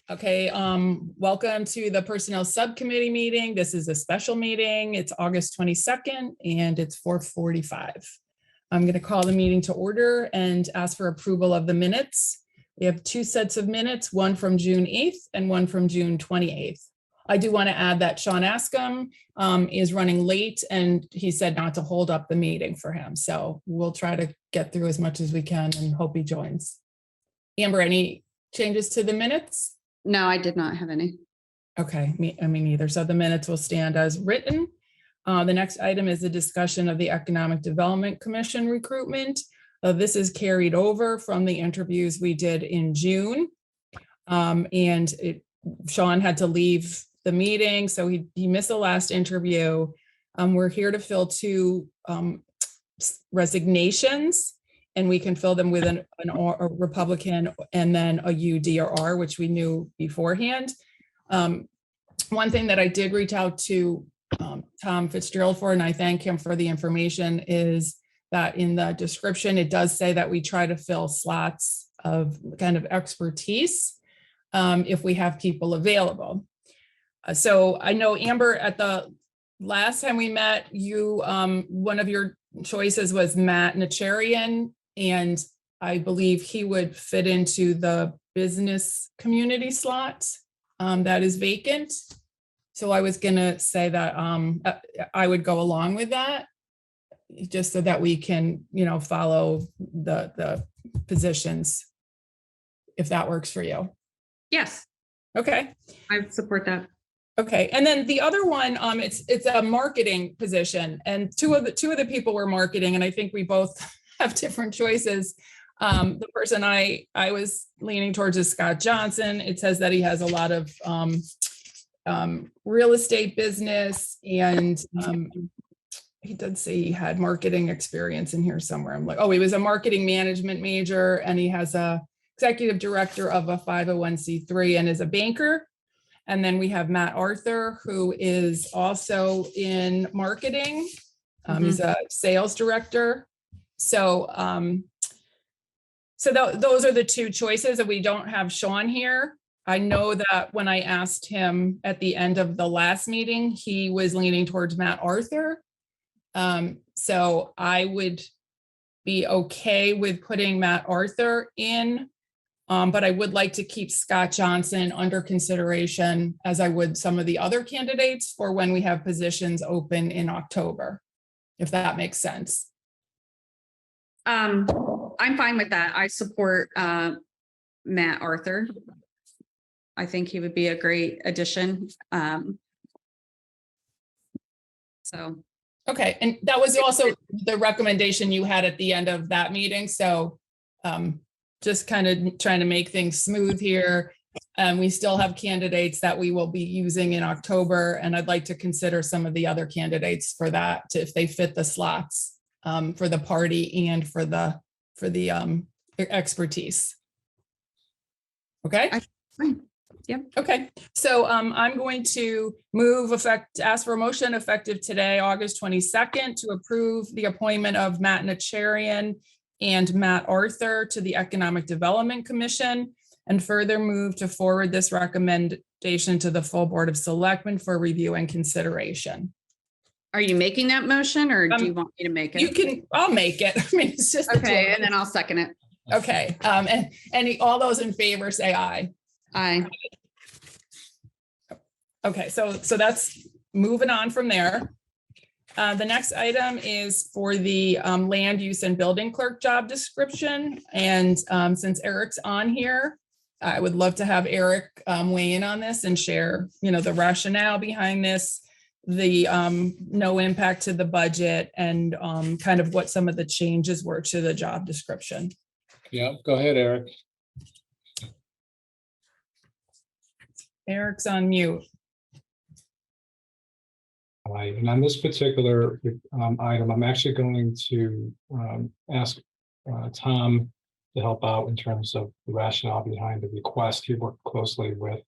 Okay, welcome to the Personnel Subcommittee meeting. This is a special meeting. It's August 22nd and it's 4:45. I'm going to call the meeting to order and ask for approval of the minutes. We have two sets of minutes, one from June 8th and one from June 28th. I do want to add that Sean Askham is running late and he said not to hold up the meeting for him. So we'll try to get through as much as we can and hope he joins. Amber, any changes to the minutes? No, I did not have any. Okay, me neither. So the minutes will stand as written. The next item is the discussion of the Economic Development Commission recruitment. This is carried over from the interviews we did in June. Sean had to leave the meeting, so he missed the last interview. We're here to fill two resignations, and we can fill them with a Republican and then a U, D, or R, which we knew beforehand. One thing that I did reach out to Tom Fitzgerald for, and I thank him for the information, is that in the description, it does say that we try to fill slots of kind of expertise if we have people available. So I know, Amber, at the last time we met, you one of your choices was Matt Nacharian, and I believe he would fit into the business community slot that is vacant. So I was going to say that I would go along with that, just so that we can, follow the positions, if that works for you. Yes. Okay. I support that. Okay, and then the other one, it's a marketing position, and two of the people were marketing, and I think we both have different choices. The person I was leaning towards is Scott Johnson. It says that he has a lot of real estate business, and he did say he had marketing experience in here somewhere. I'm like, oh, he was a marketing management major, and he has a executive director of a 501c3 and is a banker. And then we have Matt Arthur, who is also in marketing. He's a sales director. So, those are the two choices, and we don't have Sean here. I know that when I asked him at the end of the last meeting, he was leaning towards Matt Arthur. So I would be okay with putting Matt Arthur in. But I would like to keep Scott Johnson under consideration, as I would some of the other candidates, for when we have positions open in October, if that makes sense. I'm fine with that. I support Matt Arthur. I think he would be a great addition. Okay, and that was also the recommendation you had at the end of that meeting. So just kind of trying to make things smooth here. We still have candidates that we will be using in October, and I'd like to consider some of the other candidates for that, if they fit the slots for the party and for the expertise. Okay. Yep. Okay. So I'm going to ask for a motion effective today, August 22nd, to approve the appointment of Matt Nacharian and Matt Arthur to the Economic Development Commission, and further move to forward this recommendation to the full Board of Selectmen for review and consideration. Are you making that motion, or do you want me to make it? You can, I'll make it. I mean, it's just okay, and then I'll second it. Okay. And all those in favor say aye. Aye. Okay, so that's moving on from there. The next item is for the land use and building clerk job description. And since Eric's on here, I would love to have Eric weigh in on this and share, the rationale behind this, the no impact to the budget, and kind of what some of the changes were to the job description. Yeah, go ahead, Eric. Eric's on mute. Right, and on this particular item, I'm actually going to ask Tom to help out in terms of the rationale behind the request. He worked closely with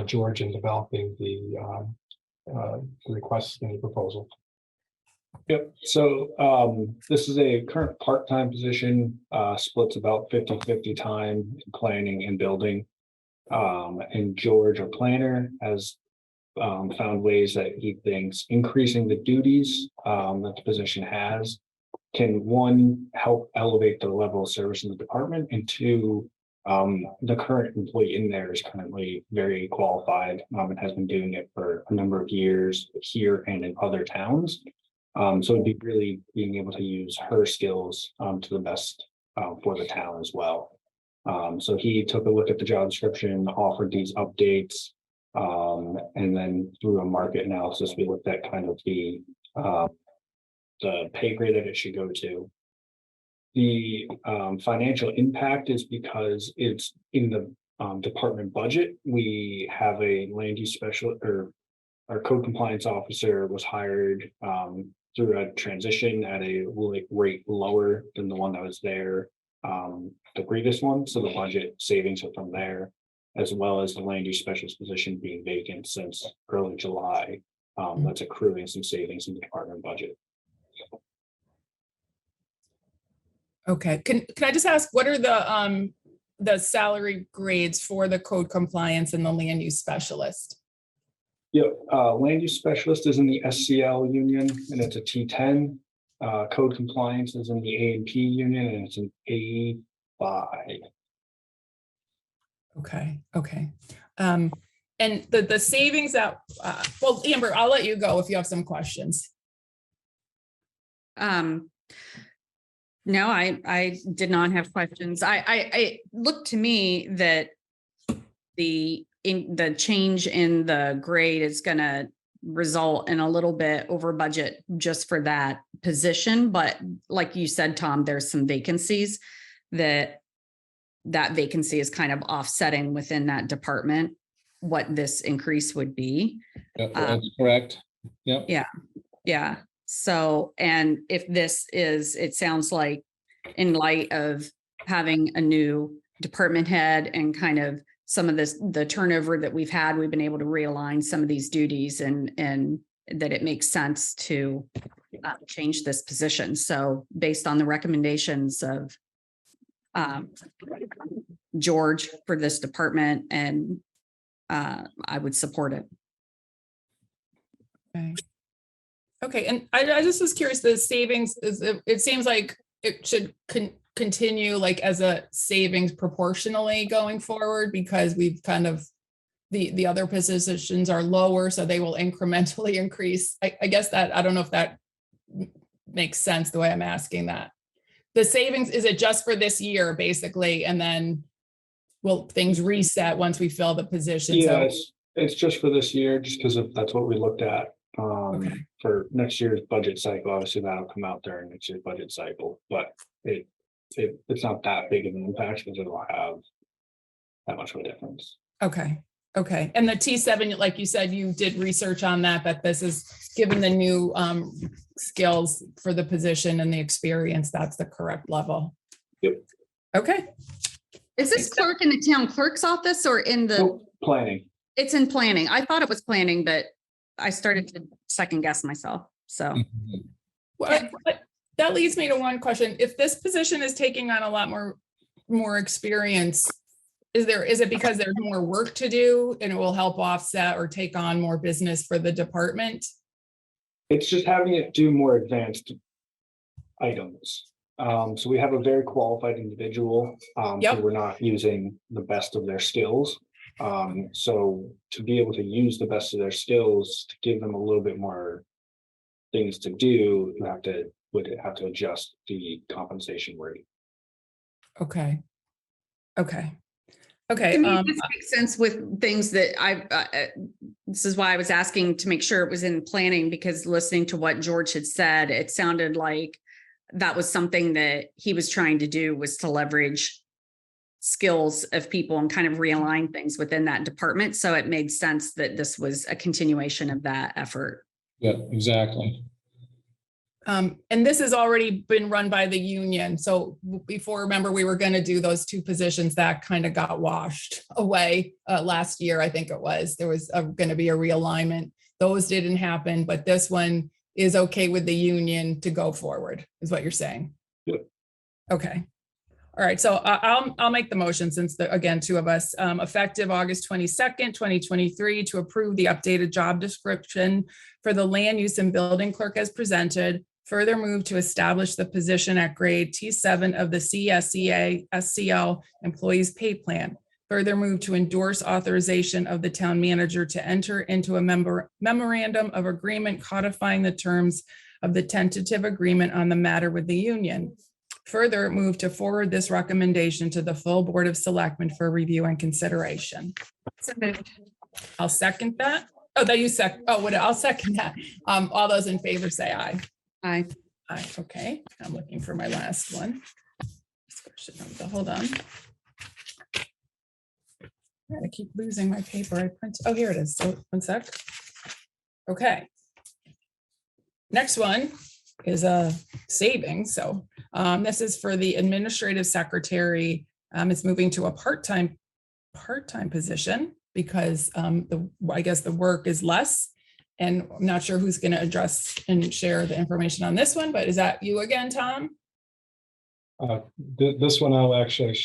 George in developing the request and the proposal. Yep. So this is a current part-time position, splits about 50-50 time in planning and building. And George, our planner, has found ways that he thinks increasing the duties that the position has can, one, help elevate the level of service in the department, and two, the current employee in there is currently very qualified and has been doing it for a number of years here and in other towns. So it'd be really being able to use her skills to the best for the town as well. So he took a look at the job description, offered these updates, and then through a market analysis, we looked at kind of the pay grade that it should go to. The financial impact is because it's in the department budget. We have a land use specialist, or our code compliance officer was hired through a transition at a rate lower than the one that was there, the previous one. So the budget savings are from there, as well as the land use specialist position being vacant since early July. That's accruing some savings in the department budget. Okay, can I just ask, what are the salary grades for the code compliance and the land use specialist? Yeah, land use specialist is in the SCL union and it's a T10. Code compliance is in the A&P union and it's an A5. Okay. And the savings that, well, Amber, I'll let you go if you have some questions. No, I did not have questions. I looked to me that the change in the grade is gonna result in a little bit over budget just for that position. But like you said, Tom, there's some vacancies that vacancy is kind of offsetting within that department what this increase would be. That's correct. Yep. Yeah. So, and if this is, it sounds like in light of having a new department head and kind of some of the turnover that we've had, we've been able to realign some of these duties and that it makes sense to change this position. So based on the recommendations of George for this department, and I would support it. Okay, and I just was curious, the savings is, it seems like it should continue like as a savings proportionally going forward, because we've kind of, the other positions are lower, so they will incrementally increase. I guess that, I don't know if that makes sense the way I'm asking that. The savings, is it just for this year basically, and then will things reset once we fill the position? Yeah, it's just for this year, just because that's what we looked at. Okay. For next year's budget cycle, obviously that'll come out during next year's budget cycle, but it's not that big of an impact because it'll have that much of a difference. Okay. And the T7, like you said, you did research on that this is given the new skills for the position and the experience, that's the correct level. Yep. Okay. Is this clerk in the town clerk's office or in the? Nope, planning. It's in planning. I thought it was planning, but I started to second guess myself. So. Well, that leads me to one question. If this position is taking on a lot more experience, is it because there's more work to do and it will help offset or take on more business for the department? It's just having it do more advanced items. So we have a very qualified individual. Yep. So we're not using the best of their skills. So to be able to use the best of their skills to give them a little bit more things to do, you would have to adjust the compensation rate. Okay. To me, this makes sense with things that this is why I was asking to make sure it was in planning, because listening to what George had said, it sounded like that was something that he was trying to do, was to leverage skills of people and kind of realign things within that department. So it made sense that this was a continuation of that effort. Yeah, exactly. And this has already been run by the union. So before, remember, we were going to do those two positions that kind of got washed away last year. I think it was, there was going to be a realignment. Those didn't happen, but this one is okay with the union to go forward, is what you're saying. Yep. Okay. All right, so I'll make the motion since again, two of us, effective August 22nd, 2023, to approve the updated job description for the land use and building clerk as presented. Further move to establish the position at grade T7 of the CSEA SCL employees pay plan. Further move to endorse authorization of the town manager to enter into a memorandum of agreement codifying the terms of the tentative agreement on the matter with the union. Further move to forward this recommendation to the full Board of Selectmen for review and consideration. So moved. I'll second that. Oh, that you I'll second that. All those in favor say aye. Aye. Aye, okay. I'm looking for my last one. Hold on. I keep losing my paper. I print. Oh, here it is. So 1 sec. Okay. Next one is a savings. So this is for the administrative secretary. It's moving to a part-time position because I guess the work is less. And I'm not sure who's going to address and share the information on this one, but is that you again, Tom? This one I'll actually,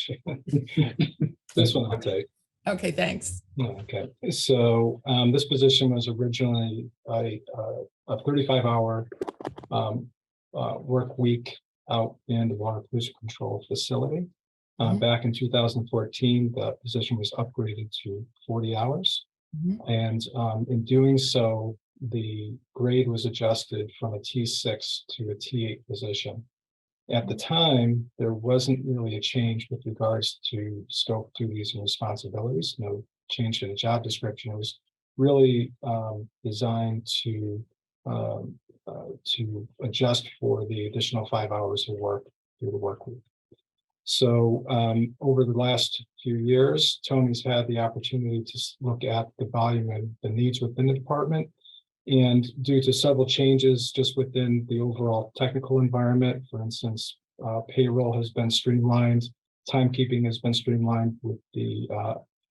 this one I'll take. Okay, thanks. Okay, so this position was originally a 35-hour work week out in the water pollution control facility. Back in 2014, the position was upgraded to 40 hours. And in doing so, the grade was adjusted from a T6 to a T8 position. At the time, there wasn't really a change with regards to scope, duties, and responsibilities. No change in the job description. It was really designed to adjust for the additional 5 hours of work through the work week. So over the last few years, Tony's had the opportunity to look at the volume and the needs within the department. And due to several changes just within the overall technical environment, for instance, payroll has been streamlined, timekeeping has been streamlined with the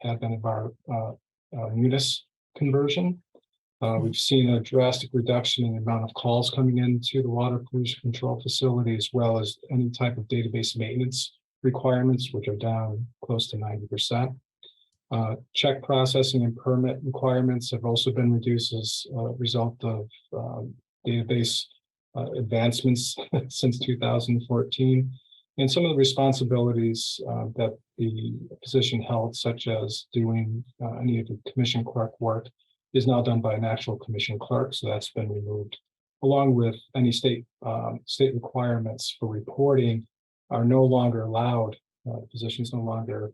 advent of our Munis conversion. We've seen a drastic reduction in the amount of calls coming into the water pollution control facility, as well as any type of database maintenance requirements, which are down close to 90%. Check processing and permit requirements have also been reduced as a result of database advancements since 2014. And some of the responsibilities that the position held, such as doing any of the commission clerk work, is now done by an actual commission clerk. So that's been removed, along with any state requirements for reporting are no longer allowed. Positions no longer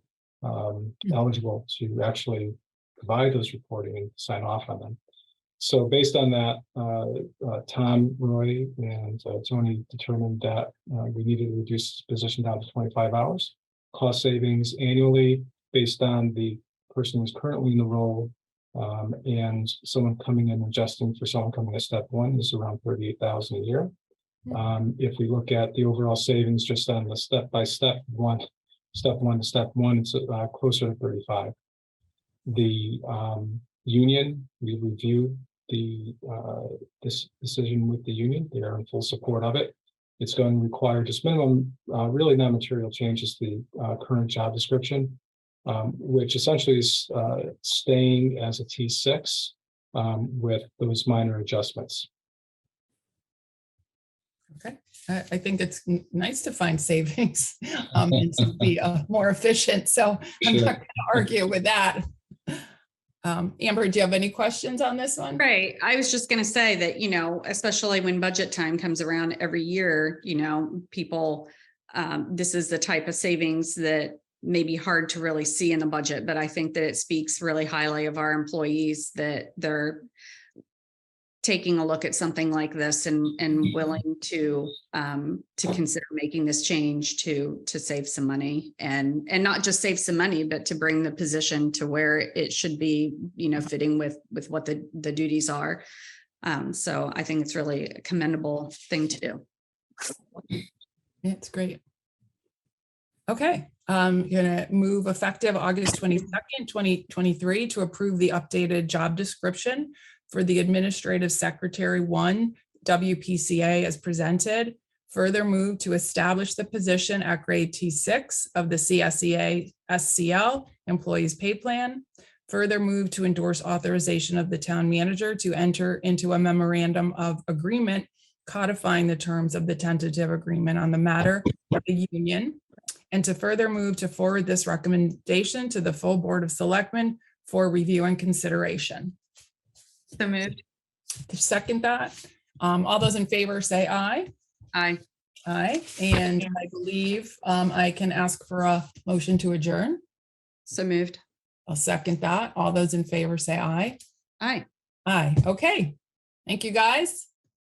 eligible to actually provide those reporting and sign off on them. So based on that, Tom, Roy, and Tony determined that we needed to reduce this position down to 25 hours. Cost savings annually based on the person who's currently in the role and someone coming in, adjusting for someone coming to step one is around $38,000 a year. If we look at the overall savings just on the step one to step one, it's closer to 35. The union, we reviewed this decision with the union. They are in full support of it. It's going to require just minimum, really non-material changes to the current job description, which essentially is staying as a T6 with those minor adjustments. Okay, I think it's nice to find savings and to be more efficient. So I'm not going to argue with that. Amber, do you have any questions on this one? Right. I was just going to say that, especially when budget time comes around every year, people, this is the type of savings that may be hard to really see in the budget, but I think that it speaks really highly of our employees that they're taking a look at something like this and willing to consider making this change to save some money and not just save some money, but to bring the position to where it should be, fitting with what the duties are. So I think it's really a commendable thing to do. Yeah, it's great. Okay, I'm gonna move effective August 22nd, 2023 to approve the updated job description for the Administrative Secretary 1 WPCA as presented. Further move to establish the position at grade T6 of the CSEA SCL Employees Pay Plan. Further move to endorse authorization of the town manager to enter into a memorandum of agreement codifying the terms of the tentative agreement on the matter of the union. And to further move to forward this recommendation to the full Board of Selectmen for review and consideration. So moved. To second that, all those in favor say aye. Aye. Aye, and I believe I can ask for a motion to adjourn. So moved. I'll second that. All those in favor say aye. Aye. Aye, okay. Thank you, guys.